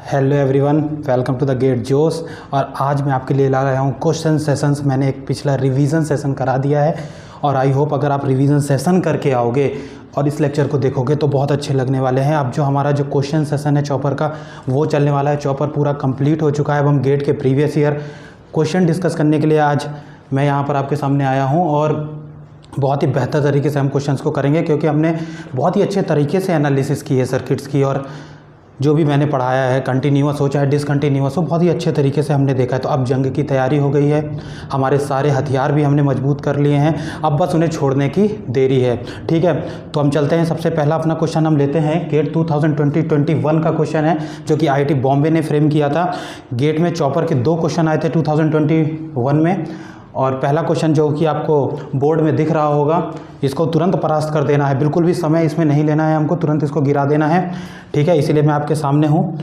Hello everyone, welcome to the GATE Josh. और आज मैं आपके लिए ला रहा हूँ क्वेश्चन सेशंस। मैंने एक पिछला रिवीजन सेशन करा दिया है और आई होप अगर आप रिवीजन सेशन करके आओगे और इस लेक्चर को देखोगे तो बहुत अच्छे लगने वाले हैं। अब जो हमारा जो क्वेश्चन सेशन है चॉपर का वो चलने वाला है। चॉपर पूरा कंप्लीट हो चुका है। अब हम गेट के प्रीवियस ईयर क्वेश्चन डिस्कस करने के लिए आज मैं यहाँ पर आपके सामने आया हूँ और बहुत ही बेहतर तरीके से हम क्वेश्चंस को करेंगे, क्योंकि हमने बहुत ही अच्छे तरीके से एनालिसिस की है सर्किट्स की, और जो भी मैंने पढ़ाया है कंटिन्यूअस हो चाहे डिसकंटिन्यूअस हो, बहुत ही अच्छे तरीके से हमने देखा है। तो अब जंग की तैयारी हो गई है, हमारे सारे हथियार भी हमने मजबूत कर लिए हैं, अब बस उन्हें छोड़ने की देरी है। ठीक है, तो हम चलते हैं। सबसे पहला अपना क्वेश्चन हम लेते हैं गेट 2020-21 का क्वेश्चन है, जो कि IIT बॉम्बे ने फ्रेम किया था। गेट में चॉपर के 2 क्वेश्चन आए थे 2021 में, और पहला क्वेश्चन जो कि आपको बोर्ड में दिख रहा होगा, इसको तुरंत परास्त कर देना है, बिल्कुल भी समय इसमें नहीं लेना है, हमको तुरंत इसको गिरा देना है। ठीक है, इसीलिए मैं आपके सामने हूँ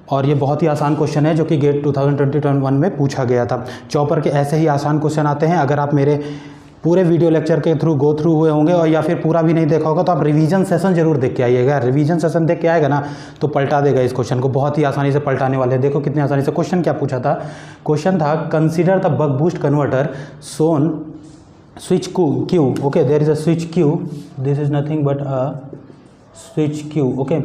और ये बहुत ही आसान क्वेश्चन है जो कि गेट 2020-21 में पूछा गया था। चॉपर के ऐसे ही आसान क्वेश्चन आते हैं। अगर आप मेरे पूरे वीडियो लेक्चर के थ्रू गो थ्रू हुए होंगे और या फिर पूरा भी नहीं देखा होगा तो आप रिवीजन सेशन जरूर देख के आइएगा। रिवीजन सेशन देख के आएगा ना तो पलटा देगा इस क्वेश्चन को, बहुत ही आसानी से पलटाने वाले हैं। देखो कितनी आसानी से। क्वेश्चन क्या पूछा था? क्वेश्चन था consider the buck boost converter shown switch Q. Okay, there is a switch Q, this is nothing but a switch Q. Okay,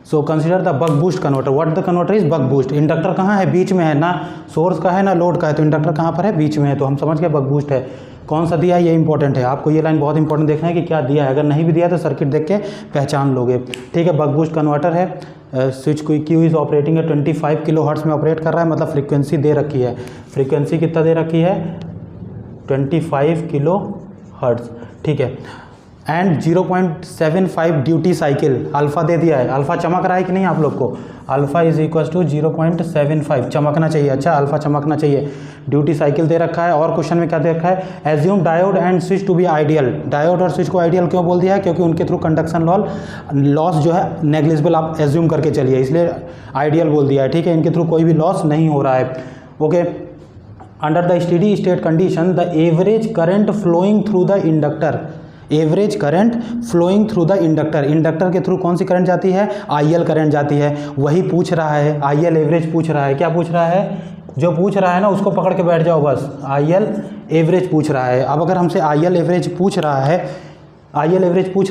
so consider the buck boost converter. What the converter is buck boost. Inductor कहाँ है? बीच में है ना, source का है ना load का है, तो इंडक्टर कहाँ पर है? बीच में है, तो हम समझ गए बक बूस्ट है। कौन सा दिया है ये इंपॉर्टेंट है, आपको ये लाइन बहुत इंपॉर्टेंट देखना है कि क्या दिया है। अगर नहीं भी दिया तो सर्किट देख के पहचान लोगे। ठीक है, बक बूस्ट कन्वर्टर है, स्विच क्यू इज ऑपरेटिंग है 25 किलो हर्ट्ज में ऑपरेट कर रहा है, मतलब फ्रीक्वेंसी दे रखी है। फ्रीक्वेंसी कितना दे रखी है? 25 किलो हर्ट्ज। ठीक है, एंड 0.75 ड्यूटी साइकिल अल्फ़ा दे दिया है। अल्फ़ा चमक रहा है कि नहीं आप लोग को? अल्फ़ा इज इक्वल टू 0.75 चमकना चाहिए। अच्छा, अल्फ़ा चमकना चाहिए। ड्यूटी साइकिल दे रखा है और क्वेश्चन में क्या दे रखा है? Assume diode and switch to be ideal. Diode और स्विच को आइडियल क्यों बोल दिया है? क्योंकि उनके थ्रू कंडक्शन लॉस जो है नेग्लिजिबल आप एज्यूम करके चलिए, इसलिए आइडियल बोल दिया है। ठीक है, इनके थ्रू कोई भी लॉस नहीं हो रहा है। Okay, under the steady state condition the average current flowing through the inductor. Average current flowing through the inductor. Inductor के थ्रू कौन सी करंट जाती है? IL करंट जाती है। वही पूछ रहा है, IL एवरेज पूछ रहा है। क्या पूछ रहा है? जो पूछ रहा है ना उसको पकड़ के बैठ जाओ बस। IL एवरेज पूछ रहा है। अब अगर हमसे IL एवरेज पूछ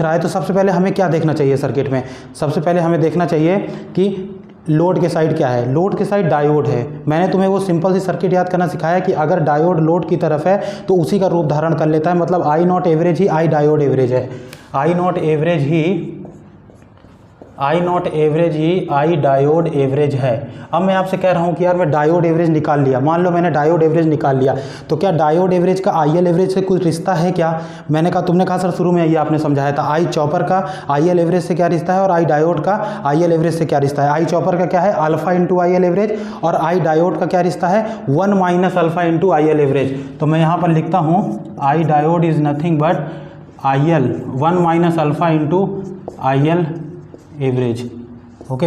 रहा है तो सबसे पहले हमें क्या देखना चाहिए सर्किट में? सबसे पहले हमें देखना चाहिए कि लोड के साइड क्या है। लोड के साइड डायोड है। मैंने तुम्हें वो सिंपल सी सर्किट याद करना सिखाया कि अगर डायोड लोड की तरफ है तो उसी का रूप धारण कर लेता है, मतलब I not average he I diode average है। I not average he I diode average है। अब मैं आपसे कह रहा हूँ कि यार मैं डायोड एवरेज निकाल लिया। मान लो मैंने डायोड एवरेज निकाल लिया, तो क्या डायोड एवरेज का IL एवरेज से कुछ रिश्ता है क्या? मैंने कहा, तुमने कहा सर शुरू में ये आपने समझाया था, I चॉपर का IL एवरेज से क्या रिश्ता है और I डायोड का IL एवरेज से क्या रिश्ता है? I चॉपर का क्या है? अल्फा इंटू IL एवरेज, और I डायोड का क्या रिश्ता है? 1 minus alpha into IL average. तो मैं यहाँ पर लिखता हूँ I diode is nothing but IL 1 minus alpha into IL average. Okay,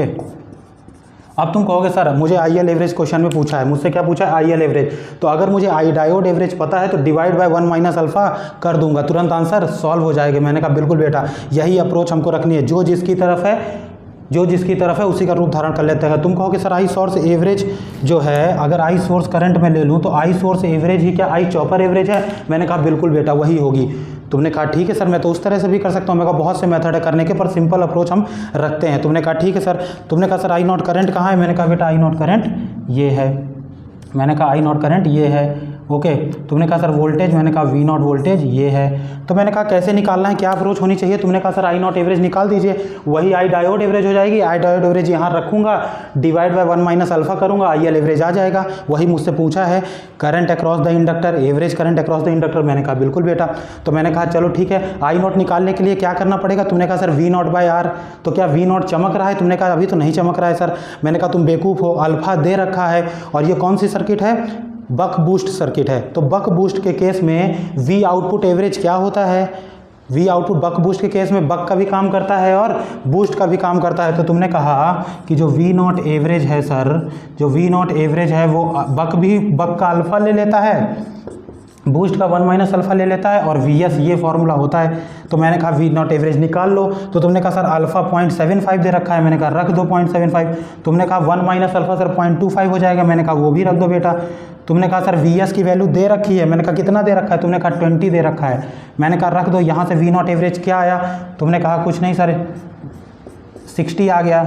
अब तुम कहोगे सर मुझे IL एवरेज क्वेश्चन में पूछा है, मुझसे क्या पूछा है? IL average. तो अगर मुझे I डायोड एवरेज पता है तो डिवाइड बाय 1 माइनस अल्फा कर दूंगा, तुरंत आंसर सॉल्व हो जाएगा। मैंने कहा बिल्कुल बेटा, यही अप्रोच हमको रखनी है। जो जिसकी तरफ है उसी का रूप धारण कर लेते हैं। तुम कहोगे सर I सोर्स एवरेज जो है, अगर I सोर्स करंट में ले लूँ तो I सोर्स एवरेज ही क्या I चॉपर एवरेज है? मैंने कहा बिल्कुल बेटा वही होगी। तुमने कहा ठीक है सर, मैं तो उस तरह से भी कर सकता हूँ। मैं कहा बहुत से मेथड है करने के, पर सिंपल अप्रोच हम रखते हैं। तुमने कहा ठीक है सर। तुमने कहा सर I नॉट करंट कहाँ है? मैंने कहा बेटा I नॉट करंट ये है। मैंने कहा I नॉट करंट ये है। ओके, तुमने कहा सर वोल्टेज, मैंने कहा V नॉट वोल्टेज ये है। तो मैंने कहा कैसे निकालना है, क्या अप्रोच होनी चाहिए? तुमने कहा सर I नॉट एवरेज निकाल दीजिए, वही I डायोड एवरेज हो जाएगी। I डायोड एवरेज यहाँ रखूंगा, डिवाइड बाय 1 माइनस अल्फा करूंगा, IL एवरेज आ जाएगा। वही मुझसे पूछा है, current across the inductor, average current across the inductor. मैंने कहा बिल्कुल बेटा। तो मैंने कहा चलो ठीक है, I नॉट निकालने के लिए क्या करना पड़ेगा? तुमने कहा sir V not by R। तो क्या V नॉट चमक रहा है? तुमने कहा अभी तो नहीं चमक रहा है सर। मैंने कहा तुम बेवकूफ़ हो, अल्फा दे रखा है और ये कौन सी सर्किट है? बक बूस्ट सर्किट है। तो बक बूस्ट के केस में V आउटपुट एवरेज क्या होता है? V आउटपुट बक बूस्ट के केस में बक का भी काम करता है और बूस्ट का भी काम करता है। तो तुमने कहा कि जो V नॉट एवरेज है सर, जो V नॉट एवरेज है वो बक का अल्फा ले लेता है, बूस्ट का 1 माइनस अल्फा ले लेता है और वी एस ये फॉर्मूला होता है। तो मैंने कहा वी नॉट एवरेज निकाल लो, तो तुमने कहा सर अल्फा 0.75 दे रखा है, मैंने कहा रख दो 0.75। तुमने कहा 1 माइनस अल्फा सर 0.25 हो जाएगा, मैंने कहा वो भी रख दो बेटा। तुमने कहा सर वी एस की वैल्यू दे रखी है, मैंने कहा कितना दे रखा है, तुमने कहा 20 दे रखा है, मैंने कहा रख दो। यहाँ से वी नॉट एवरेज क्या आया, तुमने कहा कुछ नहीं सर 60 आ गया,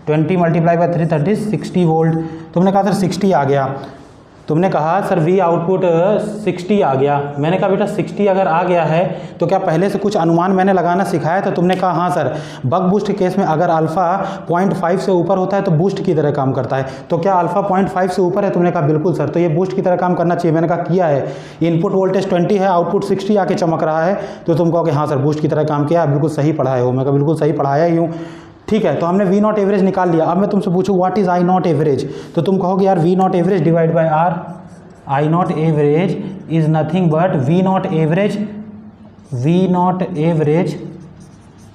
20 मल्टीप्लाई बाई 330 60 वोल्ट। तुमने कहा सर 60 आ गया, तुमने कहा सर वी आउटपुट 60 आ गया, मैंने कहा बेटा 60 अगर आ गया है तो क्या पहले से कुछ अनुमान मैंने लगाना सिखाया था? तुमने कहा हाँ सर, बक बूस्ट के केस में अगर अल्फ़ा 0.5 से ऊपर होता है तो बूस्ट की तरह काम करता है, तो क्या अल्फ़ा 0.5 से ऊपर है? तुमने कहा बिल्कुल सर, तो ये बूस्ट की तरह काम करना चाहिए। मैंने कहा किया है, इनपुट वोल्टेज 20 है, आउटपुट 60 आके चमक रहा है, तो तुम कहोगे हाँ सर बूस्ट की तरह काम किया, बिल्कुल सही पढ़ाए हो। मैं कहा बिल्कुल सही पढ़ाया ही हूँ। ठीक है, तो हमने वी नॉट एवरेज निकाल लिया। अब मैं तुमसे पूछूं what is I not average, तो तुम कहोगे यार V not average divide by R, I not average is nothing but V not average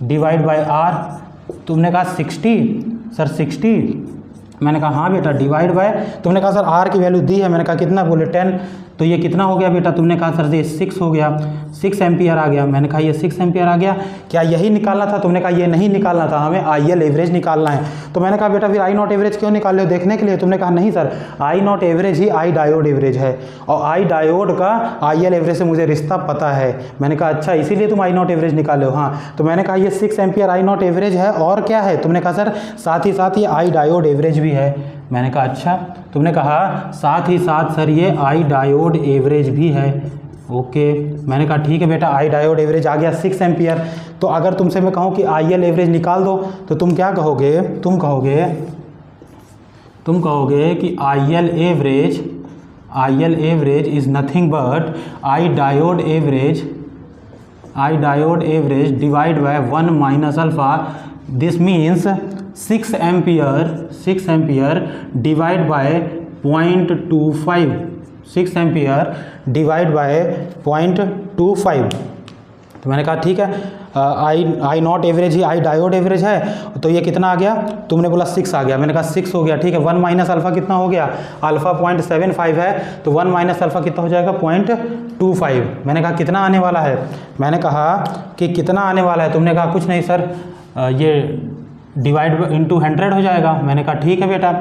divide by R. तुमने कहा 60 सर 60, मैंने कहा हाँ बेटा डिवाइड बाय, तुमने कहा सर आर की वैल्यू दी है, मैंने कहा कितना, बोले 10, तो ये कितना हो गया बेटा? तुमने कहा सर ये 6 हो गया, 6 एम्पियर आ गया, मैंने कहा ये 6 एम्पियर आ गया। क्या यही निकालना था? तुमने कहा ये नहीं निकालना था, हमें आई एल एवरेज निकालना है। तो मैंने कहा बेटा फिर आई नॉट एवरेज क्यों निकाल रहे हो, देखने के लिए? तुमने कहा नहीं सर, आई नॉट एवरेज ही आई डायोड एवरेज है, और आई डायोड का आई एल एवरेज से मुझे रिश्ता पता है। मैंने कहा अच्छा इसीलिए तुम आई नॉट एवरेज निकाले हो। हाँ, तो मैंने कहा ये 6 एम्पियर आई नॉट एवरेज है, और क्या है? तुमने कहा सर साथ ही साथ ये आई डायोड एवरेज भी है। मैंने कहा अच्छा, तुमने कहा साथ ही साथ सर ये आई डायोड एवरेज भी है। ओके, मैंने कहा ठीक है बेटा, आई डायोड एवरेज आ गया 6 एम्पियर। तो अगर तुमसे मैं कहूँ कि आई एल एवरेज निकाल दो, तो तुम क्या कहोगे? तुम कहोगे कि I L average is nothing but I diode average divide by 1 minus alpha. This means 6 ampere divide by 0.25, 6 ampere divide by 0.25। तो मैंने कहा ठीक है, आई नॉट एवरेज ही आई डायोड एवरेज है, तो ये कितना आ गया? तुमने बोला 6 आ गया, मैंने कहा 6 हो गया। ठीक है, 1 माइनस अल्फा कितना हो गया? अल्फा 0.75 है, तो 1 माइनस अल्फा कितना हो जाएगा? 0.25। मैंने कहा कितना आने वाला है? मैंने कहा कि कितना आने वाला है? तुमने कहा कुछ नहीं सर, ये डिवाइड इंटू 100 हो जाएगा। मैंने कहा ठीक है बेटा,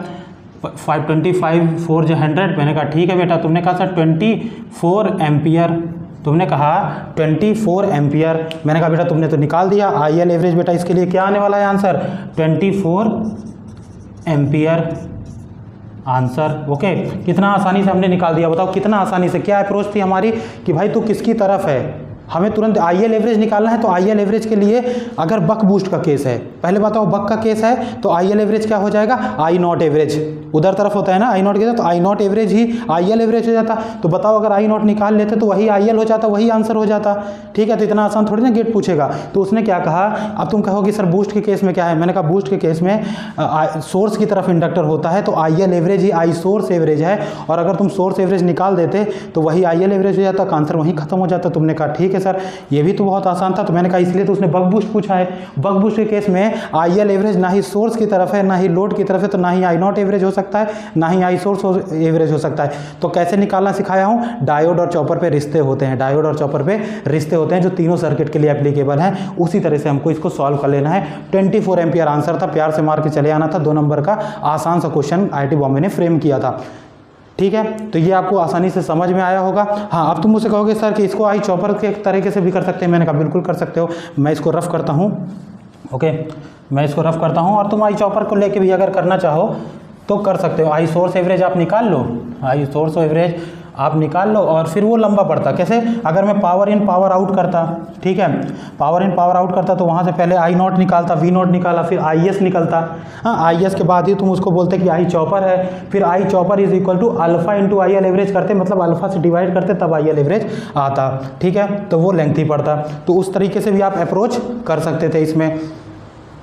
525 4 जो 100, मैंने कहा ठीक है बेटा। तुमने कहा सर 24 एम्पियर, तुमने कहा 24 एम्पियर। मैंने कहा बेटा तुमने तो निकाल दिया आई एल एवरेज। बेटा इसके लिए क्या आने वाला है आंसर? 24 ampere answer. ओके, कितना आसानी से हमने निकाल दिया, बताओ कितना आसानी से। क्या अप्रोच थी हमारी कि भाई तू किसकी तरफ है, हमें तुरंत आई एल एवरेज निकालना है। तो आई एल एवरेज के लिए अगर बक बूस्ट का केस है, पहले बताओ बक का केस है, तो आई एल एवरेज क्या हो जाएगा? आई नॉट एवरेज उधर तरफ होता है ना, आई नॉट के साथ, तो आई नॉट एवरेज ही आई एल एवरेज हो जाता। तो बताओ अगर आई नॉट निकाल लेते तो वही आई एल हो जाता, वही आंसर हो जाता। ठीक है, तो इतना आसान थोड़ी ना गेट पूछेगा। तो उसने क्या कहा, अब तुम कहोगे सर बूस्ट के केस में क्या है? मैंने कहा बूस्ट के केस में सोर्स की तरफ इंडक्टर होता है, तो आई एल एवरेज ही आई सोर्स एवरेज है, और अगर तुम सोर्स एवरेज निकाल देते तो वही आई एल एवरेज हो जाता, आंसर वहीं खत्म हो जाता। तुमने कहा ठीक है सर, ये भी तो बहुत आसान था। तो मैंने कहा इसलिए तो उसने बक बूस्ट पूछा है। बक बूस्ट के केस में आई एल एवरेज ना ही सोर्स की तरफ है ना ही लोड की तरफ है, तो ना ही आई नॉट एवरेज हो सकता है ना ही आई सोर्स एवरेज हो सकता है। तो कैसे निकालना सिखाया हूँ, डायोड और चॉपर पे रिश्ते होते हैं, डायोड और चॉपर पे रिश्ते होते हैं जो तीनों सर्किट के लिए एप्लीकेबल हैं। उसी तरह से हमको इसको सॉल्व कर लेना है। 24 एम्पियर आंसर था, प्यार से मार के चले आना था। 2 नंबर का आसान सा क्वेश्चन IIT बॉम्बे ने फ्रेम किया था। ठीक है, तो ये आपको आसानी से समझ में आया होगा। हाँ, अब तुम मुझसे कहोगे सर कि इसको आई चॉपर के तरीके से भी कर सकते हैं। मैंने कहा बिल्कुल कर सकते हो। मैं इसको रफ करता हूँ। ओके, मैं इसको रफ करता हूँ, और तुम आई चॉपर को लेके भी अगर करना चाहो तो कर सकते हो। आई सोर्स एवरेज आप निकाल लो, आई सोर्स एवरेज आप निकाल लो, और फिर वो लंबा पड़ता। कैसे? अगर मैं पावर इन पावर आउट करता, ठीक है, पावर इन पावर आउट करता, तो वहाँ से पहले आई नॉट निकालता, वी नॉट निकाला, फिर आई एस निकलता। हाँ, आई एस के बाद ही तुम उसको बोलते कि आई चॉपर है। फिर I chopper is equal to alpha into I L average करते, मतलब अल्फा से डिवाइड करते, तब आई एल एवरेज आता। ठीक है, तो वो लेंथी पड़ता। तो उस तरीके से भी आप अप्रोच कर सकते थे इसमें।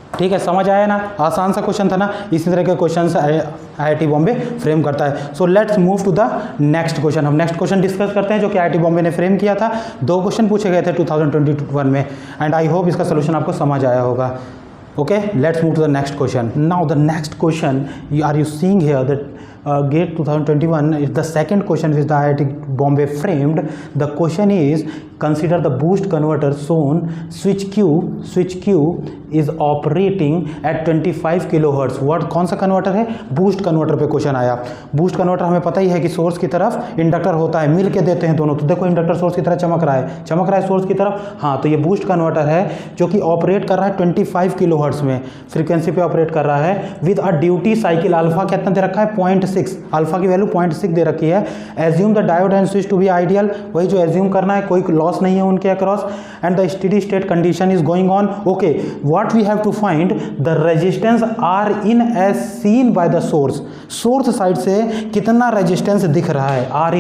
ठीक है, समझ आया ना? आसान सा क्वेश्चन था ना। इसी तरह के क्वेश्चन IIT बॉम्बे फ्रेम करता है। So let's move to the next question. हम नेक्स्ट क्वेश्चन डिस्कस करते हैं जो कि IIT बॉम्बे ने फ्रेम किया था। 2 क्वेश्चन पूछे गए थे 2021 में, एंड आई होप इसका सोल्यूशन आपको समझ आया होगा। Okay, let's move to the next question. Now the next question, are you seeing here that GATE 2021 is the second question which the IIT Bombay framed. The question is, consider the boost converter shown switch Q is operating at 25 kilohertz. What कौन सा converter है? Boost converter पे question आया. Boost converter हमें पता ही है कि source की तरफ इंडक्टर होता है, मिल के देते हैं दोनों. तो देखो इंडक्टर सोर्स की तरह चमक रहा है सोर्स की तरफ. हाँ, तो ये बूस्ट कन्वर्टर है जो कि ऑपरेट कर रहा है 25 किलोहर्ट्ज़ में फ्रीक्वेंसी पे ऑपरेट कर रहा है with a duty cycle. Alpha कितना दे रखा है? 0.6. अल्फा की वैल्यू 0.6 दे रखी है. Assume the diode and switch to be ideal. वही जो एज्यूम करना है, कोई लॉस नहीं है उनके across. And the steady state condition is going on. Okay, what we have to find the resistance R in as seen by the source. Source side से कितना रेजिस्टेंस दिख रहा है? R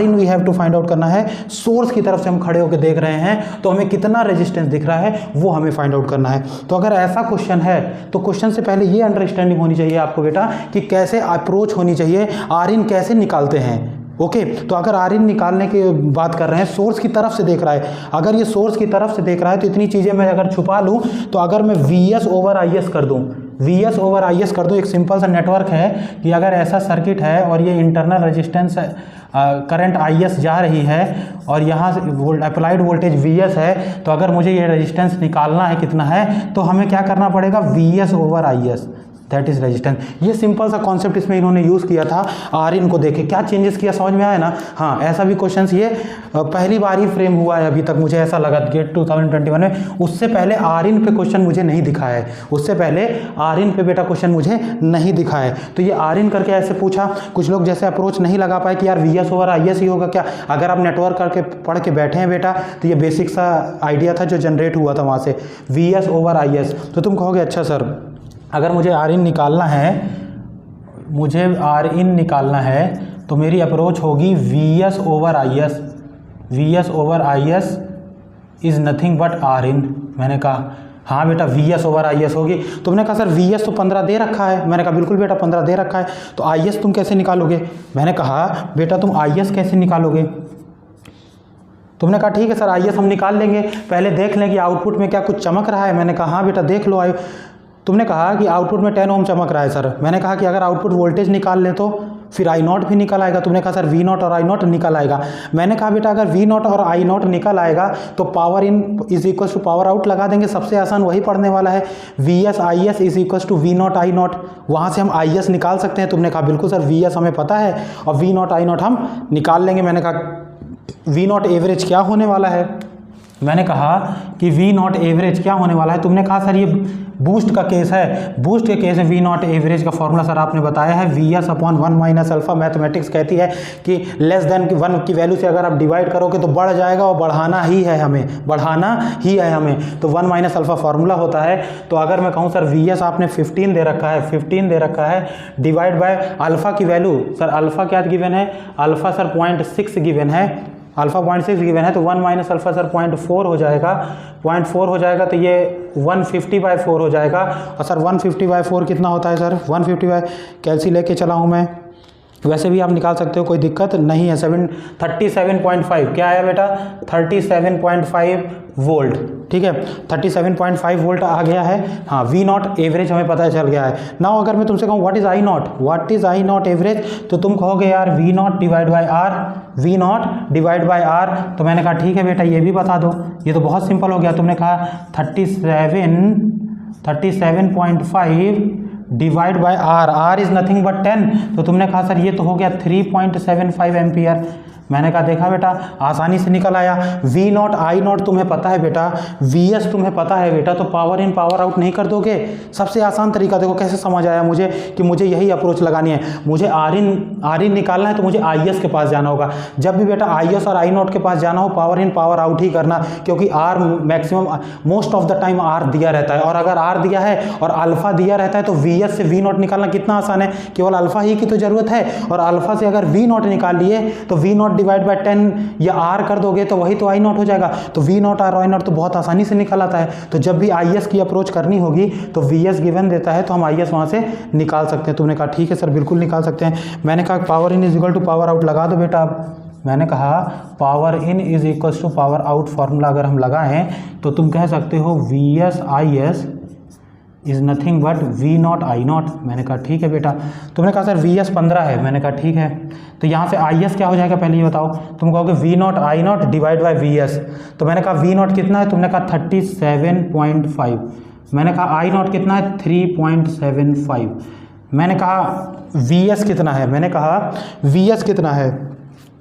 in we have to find out करना है. Source की तरफ से हम खड़े होकर देख रहे हैं तो हमें कितना रेजिस्टेंस दिख रहा है वो हमें फाइंड आउट करना है. तो अगर ऐसा क्वेश्चन है तो क्वेश्चन से पहले ये अंडरस्टैंडिंग होनी चाहिए आपको बेटा कि कैसे अप्रोच होनी चाहिए, आर इन कैसे निकालते हैं. ओके, तो अगर आर इन निकालने की बात कर रहे हैं, सोर्स की तरफ से देख रहा है. अगर ये सोर्स की तरफ से देख रहा है तो इतनी चीज़ें मैं अगर छुपा लूँ तो अगर मैं VS ओवर IS कर दूँ, एक सिंपल सा नेटवर्क है कि अगर ऐसा सर्किट है और ये इंटरनल रेजिस्टेंस करंट IS जा रही है और यहाँ से अप्लाइड वोल्टेज VS है, तो अगर मुझे ये रेजिस्टेंस निकालना है कितना है तो हमें क्या करना पड़ेगा? VS over IS, that is resistance. ये सिंपल सा कॉन्सेप्ट इसमें इन्होंने यूज़ किया था. आर इन को देखे क्या चेंजेस किया समझ में आया ना. हाँ, ऐसा भी क्वेश्चन ये पहली बार ही फ्रेम हुआ है अभी तक, मुझे ऐसा लगा गेट 2021 में. उससे पहले आर इन पे क्वेश्चन मुझे नहीं दिखा है. बेटा क्वेश्चन मुझे नहीं दिखा है. तो ये आर इन करके ऐसे पूछा. कुछ लोग जैसे अप्रोच नहीं लगा पाए कि यार VS ओवर IS ही होगा क्या. अगर आप नेटवर्क करके पढ़ के बैठे हैं बेटा तो ये बेसिक सा आइडिया था जो जनरेट हुआ था वहाँ से, VS ओवर IS. तो तुम कहोगे अच्छा सर, अगर मुझे आर इन निकालना है तो मेरी अप्रोच होगी VS over IS is nothing but R in. मैंने कहा हाँ बेटा VS ओवर IS होगी. तुमने कहा सर VS तो 15 दे रखा है. मैंने कहा बिल्कुल बेटा 15 दे रखा है, तो IS तुम कैसे निकालोगे? मैंने कहा बेटा तुम IS कैसे निकालोगे? तुमने कहा ठीक है सर IS हम निकाल लेंगे, पहले देख लें कि आउटपुट में क्या कुछ चमक रहा है. मैंने कहा हाँ बेटा देख लो. तुमने कहा कि आउटपुट में 10 ओम चमक रहा है सर. मैंने कहा कि अगर आउटपुट वोल्टेज निकाल ले तो फिर I0 भी निकल आएगा. तुमने कहा सर V0 और I0 निकल आएगा. मैंने कहा बेटा अगर V0 और I0 निकल आएगा तो power in is equal to power out लगा देंगे. सबसे आसान वही पढ़ने वाला है. VS IS is equal to V0 I0. वहाँ से हम IS निकाल सकते हैं. तुमने कहा बिल्कुल सर VS हमें पता है और V0 I0 हम निकाल लेंगे. मैंने कहा V0 एवरेज क्या होने वाला है? मैंने कहा कि V0 एवरेज क्या होने वाला है? तुमने कहा सर ये बूस्ट का केस है. बूस्ट के केस में V0 एवरेज का फॉर्मूला सर आपने बताया है VS upon 1 minus alpha. Mathematics कहती है कि लेस देन 1 की वैल्यू से अगर आप डिवाइड करोगे तो बढ़ जाएगा और बढ़ाना ही है हमें. तो 1 माइनस अल्फा फार्मूला होता है. तो अगर मैं कहूँ सर VS आपने 15 दे रखा है डिवाइड बाय अल्फा की वैल्यू, सर अल्फा क्या गिवन है? अल्फा सर 0.6 गिवन है. अल्फा 0.6 गिवन है तो 1 माइनस अल्फा सर 0.4 हो जाएगा. तो ये 150/4 हो जाएगा. और सर 150/4 कितना होता है सर? 150 कैलसी लेके चला हूँ मैं. वैसे भी आप निकाल सकते हो, कोई दिक्कत नहीं है. 37.5 क्या आया बेटा? 37.5 वोल्ट. ठीक है, 37.5 वोल्ट आ गया है. हाँ, V0 एवरेज हमें पता चल गया है. नाउ अगर मैं तुमसे कहूँ व्हाट इज़ I0 एवरेज, तो तुम कहोगे यार V0 डिवाइड बाय R. तो मैंने कहा ठीक है बेटा ये भी बता दो. ये तो बहुत सिंपल हो गया. तुमने कहा 37.5 divide by R is nothing but 10. तो तुमने कहा सर ये तो हो गया 3.75 एम्पियर. मैंने कहा देखा बेटा आसानी से निकल आया. V0 I0 तुम्हें पता है बेटा, VS तुम्हें पता है बेटा, तो पावर इन पावर आउट नहीं कर दोगे? सबसे आसान तरीका देखो कैसे समझ आया मुझे कि मुझे यही अप्रोच लगानी है. मुझे आर इन निकालना है तो मुझे IS के पास जाना होगा. जब भी बेटा IS और I0 के पास जाना हो पावर इन पावर आउट ही करना, क्योंकि R maximum most of the time R दिया रहता है. और अगर R दिया है और अल्फा दिया रहता है तो VS से V0 निकालना कितना आसान है. केवल अल्फा ही की तो जरूरत है. और अल्फा से अगर V0 निकाल लिए तो V0 डिवाइड बाय 10 या R कर दोगे तो वही तो I0 हो जाएगा. तो V0 और I0 तो बहुत आसानी से निकल आता है. तो जब भी IS की अप्रोच करनी होगी तो VS गिवन देता है तो हम IS वहाँ से निकाल सकते हैं. तुमने कहा ठीक है सर बिल्कुल निकाल सकते हैं. मैंने कहा power in is equal to power out लगा दो बेटा. मैंने कहा power in is equal to power out formula अगर हम लगाएं तो तुम कह सकते हो VS is nothing but V naught I naught. मैंने कहा ठीक है बेटा। तुमने कहा सर वी एस 15 है। मैंने कहा ठीक है, तो यहाँ से आई एस क्या हो जाएगा पहले ये बताओ। तुम कहोगे V naught I naught divide by V S. तो मैंने कहा वी नॉट कितना है, तुमने कहा 37.5। मैंने कहा आई नॉट कितना है 3.75। मैंने कहा वी एस कितना है, मैंने कहा वी एस कितना है,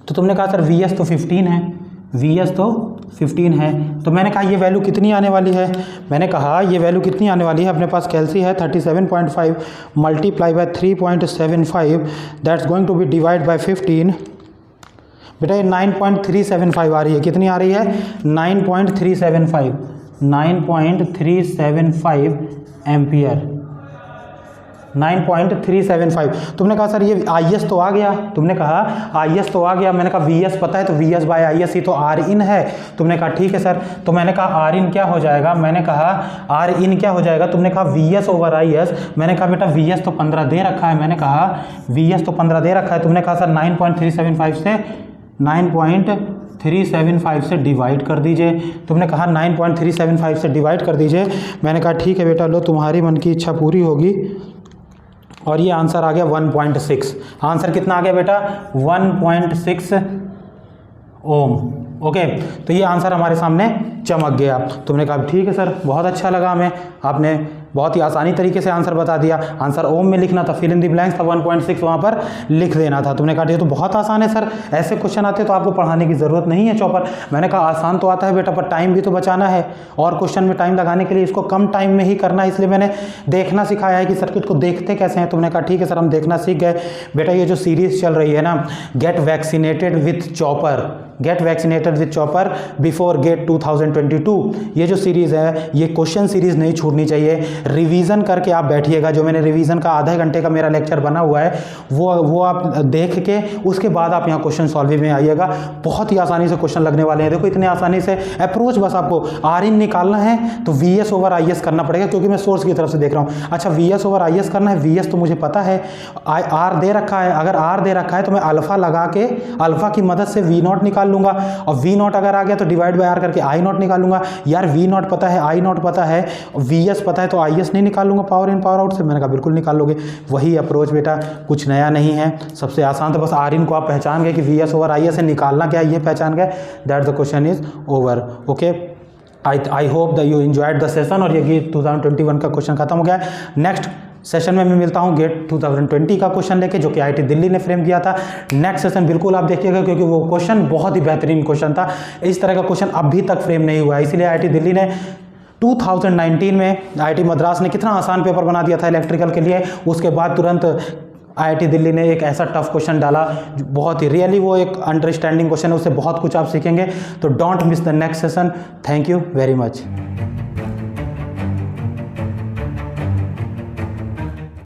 तो तुमने कहा सर वी एस तो 15 है, वी एस तो 15 है। तो मैंने कहा ये वैल्यू कितनी आने वाली है, मैंने कहा ये वैल्यू कितनी आने वाली है, अपने पास कैलसी है 37.5 multiply by 3.75 that's going to be divide by 15। बेटा ये 9.375 आ रही है, कितनी आ रही है 9.375 एम्पियर, 9.375। तुमने कहा सर ये आई एस तो आ गया, तुमने कहा आई एस तो आ गया। मैंने कहा वी एस पता है, तो V S by I S ही तो आर इन है। तुमने कहा ठीक है सर। तो मैंने कहा आर इन क्या हो जाएगा, मैंने कहा आर इन क्या हो जाएगा, तुमने कहा V S over I S. मैंने कहा बेटा वी एस तो 15 दे रखा है, मैंने कहा वी एस तो 15 दे रखा है। तुमने कहा सर 9.375 से डिवाइड कर दीजिए। तुमने कहा 9.375 से डिवाइड कर दीजिए। मैंने कहा ठीक है बेटा, लो तुम्हारी मन की इच्छा पूरी होगी। और ये आंसर आ गया 1.6। आंसर कितना आ गया बेटा 1.6 ओम। ओके, तो ये आंसर हमारे सामने चमक गया। तुमने कहा ठीक है सर, बहुत अच्छा लगा हमें, आपने बहुत ही आसानी तरीके से आंसर बता दिया। आंसर ओम में लिखना था, फिल इन द ब्लैंक्स था, 1.6 वहाँ पर लिख देना था। तुमने कहा ये तो बहुत आसान है सर, ऐसे क्वेश्चन आते तो आपको पढ़ाने की ज़रूरत नहीं है चॉपर। मैंने कहा आसान तो आता है बेटा, पर टाइम भी तो बचाना है, और क्वेश्चन में टाइम लगाने के लिए इसको कम टाइम में ही करना है, इसलिए मैंने देखना सिखाया है कि सर्किट को देखते कैसे हैं। तुमने कहा ठीक है सर, हम देखना सीख गए। बेटा ये जो सीरीज़ चल रही है ना, get vaccinated with chopper, get vaccinated with chopper before GATE 2022, ये जो सीरीज़ है ये क्वेश्चन सीरीज़ नहीं छूटनी चाहिए। रिवीजन करके आप बैठिएगा, जो मैंने रिवीजन का आधे घंटे का मेरा लेक्चर बना हुआ है वो आप देख के उसके बाद आप यहाँ क्वेश्चन सॉल्विंग में आइएगा। बहुत ही आसानी से क्वेश्चन लगने वाले हैं। देखो इतने आसानी से अप्रोच, बस आपको आर इन निकालना है तो V S over I S करना पड़ेगा, क्योंकि मैं सोर्स की तरफ से देख रहा हूँ। अच्छा V S over I S करना है, वी एस तो मुझे पता है, आर दे रखा है, अगर आर दे रखा है तो मैं अल्फा लगा के अल्फा की मदद से वी नॉट निकाल लूंगा, और वी नॉट अगर आ गया तो डिवाइड बाय आर करके आई नॉट निकालूंगा। यार वी नॉट पता है, आई नॉट पता है, वी एस पता है, तो आई एस नहीं निकालूंगा पावर इन पावर आउट से। मैंने कहा बिल्कुल निकाल लोगे। वही अप्रोच बेटा, कुछ नया नहीं है, सबसे आसान। तो बस आर इन को आप पहचान गए कि V S over I S से निकालना क्या है, ये पहचान गए, that the question is over. Okay, I hope that you enjoyed the session. और ये 2021 का क्वेश्चन खत्म हो गया है। नेक्स्ट सेशन में मैं मिलता हूँ गेट 2020 का क्वेश्चन लेके, जो कि आईआईटी दिल्ली ने फ्रेम किया था। नेक्स्ट सेशन बिल्कुल आप देखिएगा, क्योंकि वो क्वेश्चन बहुत ही बेहतरीन क्वेश्चन था। इस तरह का क्वेश्चन अभी तक फ्रेम नहीं हुआ है, इसीलिए आईआईटी दिल्ली ने 2019 में आईआईटी मद्रास ने कितना आसान पेपर बना दिया था इलेक्ट्रिकल के लिए। उसके बाद तुरंत आईआईटी दिल्ली ने एक ऐसा टफ क्वेश्चन डाला, बहुत ही रियली वो एक अंडरस्टैंडिंग क्वेश्चन है, उससे बहुत कुछ आप सीखेंगे। तो don't miss the next session. Thank you very much.